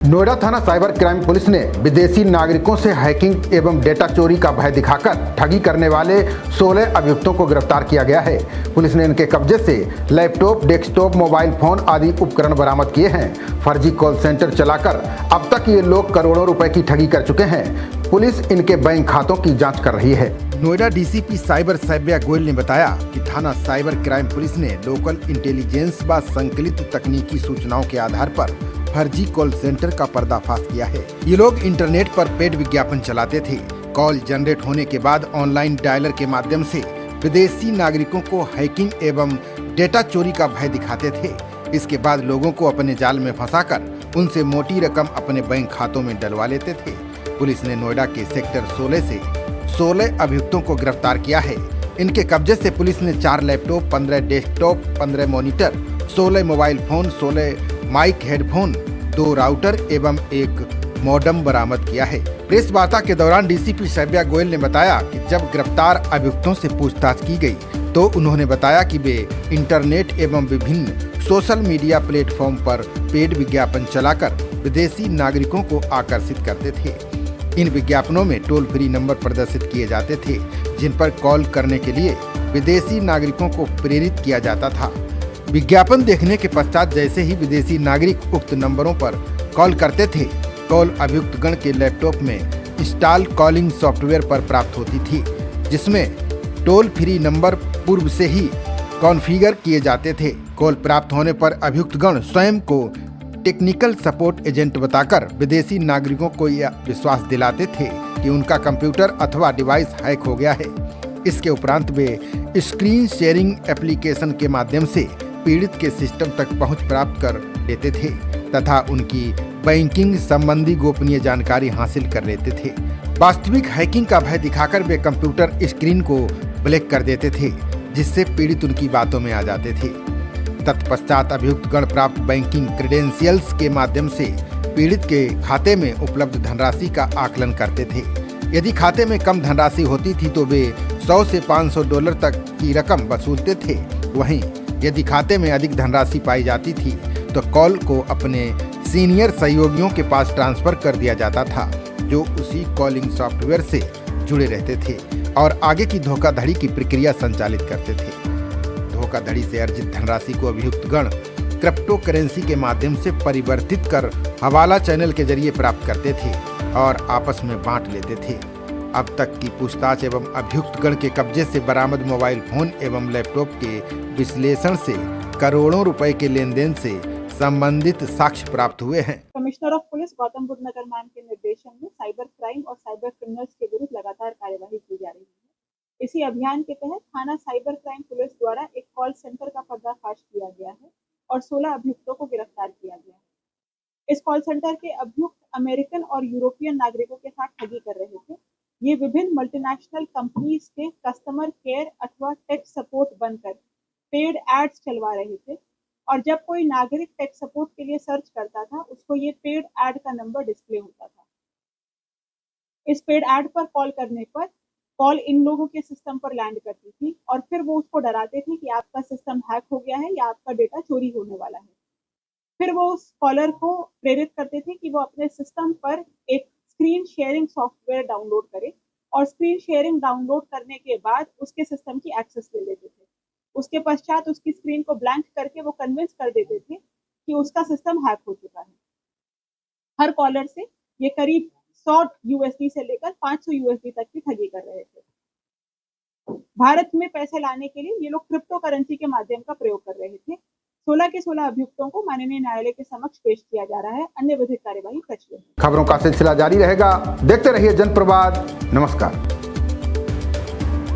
नोएडा थाना cyber crime police ने विदेशी नागरिकों से हैकिंग एवं डेटा चोरी का भय दिखाकर ठगी करने वाले 16 अभियुक्तों को गिरफ्तार किया गया है। पुलिस ने इनके कब्जे से लैपटॉप, डेस्कटॉप, मोबाइल फोन आदि उपकरण बरामद किए हैं। फर्जी कॉल सेंटर चलाकर अब तक ये लोग करोड़ों रुपए की ठगी कर चुके हैं। पुलिस इनके बैंक खातों की जाँच कर रही है। नोएडा डीसीपी साइबर सैव्या गोयल ने बताया कि थाना साइबर क्राइम पुलिस ने लोकल इंटेलिजेंस व संकलित तकनीकी सूचनाओं के आधार पर फर्जी कॉल सेंटर का पर्दाफाश किया है। ये लोग इंटरनेट पर पेड विज्ञापन चलाते थे। कॉल जनरेट होने के बाद ऑनलाइन डायलर के माध्यम से विदेशी नागरिकों को हैकिंग एवं डेटा चोरी का भय दिखाते थे। इसके बाद लोगों को अपने जाल में फंसाकर उनसे मोटी रकम अपने बैंक खातों में डलवा लेते थे। पुलिस ने नोएडा के सेक्टर 16 से 16 अभियुक्तों को गिरफ्तार किया है। इनके कब्जे से पुलिस ने 4 laptop, 15 desktop, 15 monitor, 16 mobile phone, 16 mike headphone, 2 router एवं 1 मॉडम बरामद किया है। प्रेस वार्ता के दौरान डीसीपी सैव्या गोयल ने बताया कि जब गिरफ्तार अभियुक्तों से पूछताछ की गई तो उन्होंने बताया कि वे इंटरनेट एवं विभिन्न सोशल मीडिया प्लेटफॉर्म पर पेड विज्ञापन चलाकर विदेशी नागरिकों को आकर्षित करते थे। इन विज्ञापनों में टोल फ्री नंबर प्रदर्शित किए जाते थे जिन पर कॉल करने के लिए विदेशी नागरिकों को प्रेरित किया जाता था। विज्ञापन देखने के पश्चात जैसे ही विदेशी नागरिक उक्त नंबरों पर कॉल करते थे, कॉल अभियुक्त गण के लैपटॉप में इंस्टॉल कॉलिंग सॉफ्टवेयर पर प्राप्त होती थी, जिसमें टोल फ्री नंबर पूर्व से ही कॉन्फ़िगर किए जाते थे। कॉल प्राप्त होने पर अभियुक्त गण स्वयं को टेक्निकल सपोर्ट एजेंट बताकर विदेशी नागरिकों को यह विश्वास दिलाते थे कि उनका कंप्यूटर अथवा डिवाइस हैक हो गया है। इसके उपरांत वे स्क्रीन शेयरिंग एप्लीकेशन के माध्यम से पीड़ित के सिस्टम तक पहुंच प्राप्त कर लेते थे तथा उनकी बैंकिंग संबंधी गोपनीय जानकारी हासिल कर लेते थे। वास्तविक हैकिंग का भय दिखाकर वे कंप्यूटर स्क्रीन को ब्लैक कर देते थे, जिससे पीड़ित उनकी बातों में आ जाते थे। तत्पश्चात अभियुक्त गण प्राप्त बैंकिंग क्रेडेंशियल्स के माध्यम से पीड़ित के खाते में उपलब्ध धनराशि का आकलन करते थे। यदि खाते में कम धनराशि होती थी तो वे 100 से $500 तक की रकम वसूलते थे। वहीं यदि खाते में अधिक धनराशि पाई जाती थी तो कॉल को अपने सीनियर सहयोगियों के पास ट्रांसफर कर दिया जाता था, जो उसी कॉलिंग सॉफ्टवेयर से जुड़े रहते थे और आगे की धोखाधड़ी की प्रक्रिया संचालित करते थे। धोखाधड़ी से अर्जित धनराशि को अभियुक्त गण क्रिप्टो करेंसी के माध्यम से परिवर्तित कर हवाला चैनल के जरिए प्राप्त करते थे और आपस में बांट लेते थे। अब तक की पूछताछ एवं अभियुक्त गण के कब्जे से बरामद मोबाइल फोन एवं लैपटॉप के विश्लेषण से करोड़ों रुपए के लेन देन से संबंधित साक्ष्य प्राप्त हुए हैं। Commissioner of police Gautam Buddha Nagar ma'am के निर्देशन में साइबर क्राइम और साइबर क्रिमिनल्स के विरुद्ध लगातार कार्यवाही की जा रही है। इसी अभियान के तहत थाना साइबर क्राइम पुलिस द्वारा एक कॉल सेंटर का पर्दाफाश किया गया है और 16 अभियुक्तों को गिरफ्तार किया गया है। इस कॉल सेंटर के अभियुक्त अमेरिकन और यूरोपियन नागरिकों के साथ ठगी कर रहे थे। ये विभिन्न मल्टीनेशनल कंपनीज के कस्टमर केयर अथवा टेक सपोर्ट बनकर पेड एड्स चलवा रहे थे और जब कोई नागरिक टेक सपोर्ट के लिए सर्च करता था, उसको ये पेड एड का नंबर डिस्प्ले होता था। इस पेड एड पर कॉल करने पर कॉल इन लोगों के सिस्टम पर लैंड करती थी और फिर वो उसको डराते थे कि आपका सिस्टम हैक हो गया है या आपका डेटा चोरी होने वाला है। फिर वो उस कॉलर को प्रेरित करते थे कि वो अपने सिस्टम पर एक स्क्रीन शेयरिंग सॉफ्टवेयर डाउनलोड करे और स्क्रीन शेयरिंग डाउनलोड करने के बाद उसके सिस्टम की एक्सेस ले लेते थे। उसके पश्चात उसकी स्क्रीन को ब्लैंक करके वो कन्विंस कर देते थे कि उसका सिस्टम हैक हो चुका है। हर कॉलर से ये करीब $100 से लेकर $500 तक की ठगी कर रहे थे। भारत में पैसे लाने के लिए ये लोग क्रिप्टो करेंसी के माध्यम का प्रयोग कर रहे थे। 16 के 16 अभियुक्तों को माननीय न्यायालय के समक्ष पेश किया जा रहा है। अन्य विधिक कार्यवाही प्रचलित है। खबरों का सिलसिला जारी रहेगा। देखते रहिए जनप्रवाद। नमस्कार।